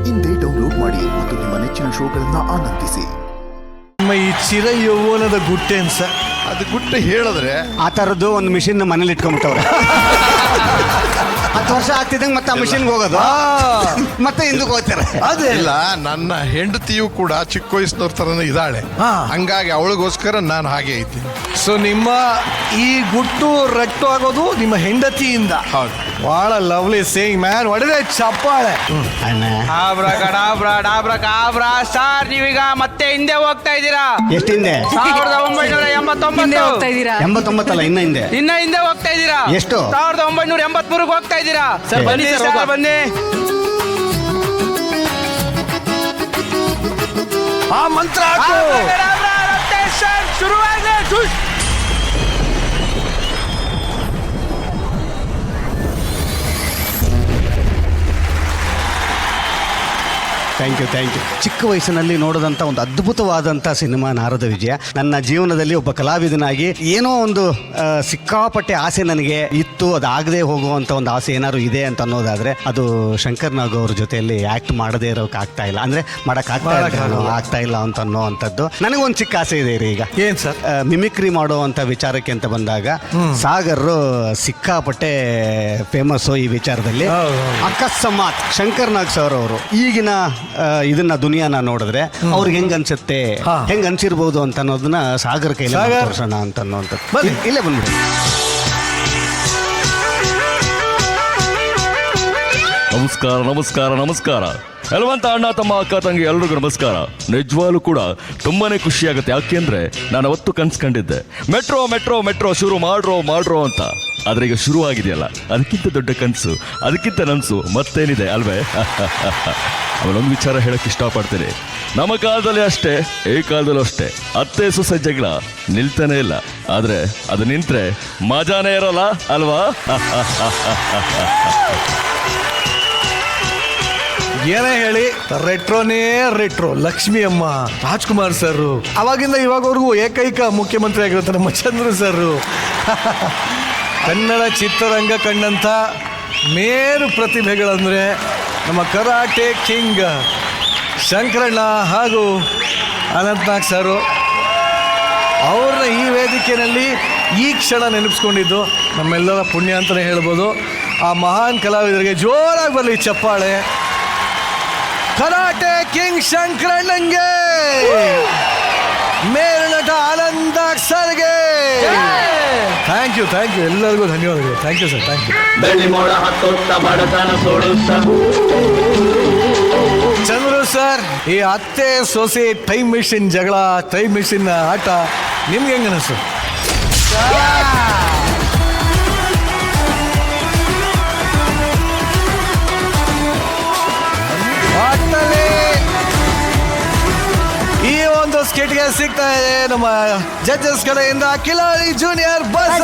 ಇಂದೇ ಡೌನ್ಲೋಡ್ ಮಾಡಿ ಮತ್ತು ನಿಮ್ಮ ನೆಚ್ಚಿನ ಶೋಗಳನ್ನ ಆನಂದಿಸಿ. ನಮ್ಮ ಈ ಚಿರ ಯೌವನದ ಗುಟ್ಟೆ ಅನ್ಸ ಅದು ಗುಟ್ಟೆ ಹೇಳಿದ್ರೆ ಆ ಥರದ್ದು ಒಂದು ಮಿಷಿನ್ ಮನೇಲಿ ಇಟ್ಕೊಂಡ್ಬಿಟ್ಟವ್ರೆ. 10 ವರ್ಷ ಆಗ್ತಿದ್ದಂಗೆ ಮತ್ತೆ ಆ ಮಿಷಿನ್ಗೆ ಹೋಗೋದು, ಮತ್ತೆ ಹಿಂದಕ್ಕೆ ಹೋಗ್ತಾರೆ. ಅದೇ ಇಲ್ಲ, ನನ್ನ ಹೆಂಡತಿಯು ಕೂಡ ಚಿಕ್ಕ ವಯಸ್ಸಿನವ್ರ ಥರನೇ ಇದ್ದಾಳೆ. ಹಂಗಾಗಿ ಅವಳಿಗೋಸ್ಕರ ನಾನು ಹಾಗೆ ಇದ್ದೀನಿ. ಸೊ ನಿಮ್ಮ ಈ ಗುಟ್ಟು ರಟ್ಟು ಆಗೋದು ನಿಮ್ಮ ಹೆಂಡತಿಯಿಂದ. ಹೌದು. ಬಹಳ ಲವ್ಲಿ ಸೇಯಿಂಗ್ ಮ್ಯಾನ್. ಹೊಡೆದೆ ಚಪ್ಪಾಳೆ. ಅಣ್ಣ ಸರ್, ನೀವೀಗ ಮತ್ತೆ ಹಿಂದೆ ಹೋಗ್ತಾ ಇದ್ದೀರಾ. ಎಷ್ಟು ಹಿಂದೆ? 1989 ಹೋಗ್ತಾ ಇದ್ದೀರಾ. 89 ಅಲ್ಲ, ಇನ್ನ ಹಿಂದೆ. ಇನ್ನ ಹಿಂದೆ ಹೋಗ್ತಾ ಇದ್ದೀರಾ. ಎಷ್ಟು? 1983 ಹೋಗ್ತಾ ಇದ್ದೀರಾ. ಸರ್ ಬನ್ನಿ, ಸರ್ ಬನ್ನಿ. ಆ ಮಂತ್ರ ಶುರುವಾಗಲಿ. Thank you. ಚಿಕ್ಕ ವಯಸ್ಸಿನಲ್ಲಿ ನೋಡಿದಂಥ ಒಂದು ಅದ್ಭುತವಾದಂಥ ಸಿನಿಮಾ ನಾರದ ವಿಜಯ. ನನ್ನ ಜೀವನದಲ್ಲಿ ಒಬ್ಬ ಕಲಾವಿದನಾಗಿ ಏನೋ ಒಂದು ಸಿಕ್ಕಾಪಟ್ಟೆ ಆಸೆ ನನಗೆ ಇತ್ತು. ಅದಾಗದೆ ಹೋಗುವಂಥ ಒಂದು ಆಸೆ ಏನಾದ್ರು ಇದೆ ಅಂತ ಅನ್ನೋದಾದರೆ ಅದು ಶಂಕರ್ ನಾಗ್ ಅವ್ರ ಜೊತೆಯಲ್ಲಿ ಆ್ಯಕ್ಟ್ ಮಾಡದೇ ಇರೋಕೆ ಆಗ್ತಾ ಇಲ್ಲ, ಅಂದರೆ ಆಗ್ತಾ ಇಲ್ಲ ಅಂತ ಅನ್ನೋವಂಥದ್ದು ನನಗೊಂದು ಚಿಕ್ಕ ಆಸೆ ಇದೆ ರೀ. ಈಗ ಏನು ಸರ್? ಮಿಮಿಕ್ರಿ ಮಾಡುವಂಥ ವಿಚಾರಕ್ಕೆ ಅಂತ ಬಂದಾಗ ಸಾಗರ್ ಸಿಕ್ಕಾಪಟ್ಟೆ ಫೇಮಸ್ಸು ಈ ವಿಚಾರದಲ್ಲಿ. ಅಕಸ್ಮಾತ್ ಶಂಕರ್ ನಾಗ್ ಸರ್ ಅವರು ಈಗಿನ ಇದನ್ನ ದುನಿಯಾನ ನೋಡಿದ್ರೆ ಅವ್ರಿಗೆ ಹೆಂಗ್ ಅನ್ಸುತ್ತೆ, ಹೆಂಗ್ ಅನ್ಸಿರ್ಬೋದು ಅಂತ ಅನ್ನೋದನ್ನ ಸಾಗರ್ ಕೈಲಿ ತೋರ್ಸೋಣ ಅಂತ ಅನ್ನೋಂಥದ್ದು. ಇಲ್ಲೇ ಬಂದ್ಬಿಡಿ. ನಮಸ್ಕಾರ ಎಲ್ವಂತ ಅಣ್ಣ ತಮ್ಮ ಅಕ್ಕ ತಂಗಿ ಎಲ್ರಿಗೂ ನಮಸ್ಕಾರ. ನಿಜವಾಗ್ಲೂ ಕೂಡ ತುಂಬಾನೇ ಖುಷಿ ಆಗುತ್ತೆ. ಯಾಕೆಂದ್ರೆ ನಾನು ಅವತ್ತು ಕನ್ಸ್ಕೊಂಡಿದ್ದೆ ಮೆಟ್ರೋ ಶುರು ಮಾಡ್ರೋ ಅಂತ. ಆದ್ರೆ ಈಗ ಶುರು ಆಗಿದೆಯಲ್ಲ, ಅದಕ್ಕಿಂತ ದೊಡ್ಡ ಕನಸು, ಅದಕ್ಕಿಂತ ನನಸು ಮತ್ತೇನಿದೆ ಅಲ್ವೇ? ಅವನೊಂದು ವಿಚಾರ ಹೇಳಕ್ ಇಷ್ಟಪಡ್ತೀನಿ. ನಮ್ಮ ಕಾಲದಲ್ಲಿ ಅಷ್ಟೇ, ಈ ಕಾಲದಲ್ಲೂ ಅಷ್ಟೇ, ಅತ್ತೆ ಸೊಸೆ ಜಗಳ ನಿಲ್ತಾನೆ ಇಲ್ಲ. ಆದ್ರೆ ಅದು ನಿಂತ್ರೆ ಮಜಾನೇ ಇರಲ್ಲ ಅಲ್ವಾ? ಏನೇ ಹೇಳಿ, ರೆಟ್ರೋ ಲಕ್ಷ್ಮಿ ಅಮ್ಮ, ರಾಜ್ಕುಮಾರ್ ಸರ್, ಅವಾಗಿಂದ ಇವಾಗವರೆಗೂ ಏಕೈಕ ಮುಖ್ಯಮಂತ್ರಿ ಆಗಿರುತ್ತೆ ನಮ್ಮ ಚಂದ್ರು ಸರ್. ಕನ್ನಡ ಚಿತ್ರರಂಗ ಕಂಡಂಥ ಮೇರು ಪ್ರತಿಭೆಗಳಂದರೆ ನಮ್ಮ ಕರಾಟೆ ಕಿಂಗ್ ಶಂಕರಣ್ಣ ಹಾಗೂ ಅನಂತನಾಗ್ ಸರು. ಅವ್ರನ್ನ ಈ ವೇದಿಕೆಯಲ್ಲಿ ಈ ಕ್ಷಣ ನೆನಪಿಸ್ಕೊಂಡಿದ್ದು ನಮ್ಮೆಲ್ಲರ ಪುಣ್ಯ ಅಂತಲೇ ಹೇಳ್ಬೋದು. ಆ ಮಹಾನ್ ಕಲಾವಿದರಿಗೆ ಜೋರಾಗಿ ಬರಲಿ ಚಪ್ಪಾಳೆ. ಕರಾಟೆ ಕಿಂಗ್ ಶಂಕರಣ್ಣಂಗೆ, ಮೇರುನಟ ಅನಂತನಾಗ್ ಸರ್ಗೆ ಥ್ಯಾಂಕ್ ಯು. ಎಲ್ಲರಿಗೂ ಧನ್ಯವಾದಗಳು. Thank you sir, thank you. Chandru sir, ಈ ಅತ್ತೆ ಸೊಸೆ ಟೈಮ್ ಮಿಷಿನ್ ಜಗಳ, ಟೈಮ್ ಮಿಷಿನ್ ಆಟ ನಿಮ್ಗೆ ಹೆಂಗ ಅನಿಸ್ತು? ಈ ಒಂದು ಸ್ಕಿಟ್ಗೆ ಸಿಗ್ತಾ ಇದೆ ನಮ್ಮ ಜಡ್ಜಸ್ ಕಡೆಯಿಂದ ಕಿಲಾಡಿ ಜೂನಿಯರ್ ಬಸ್.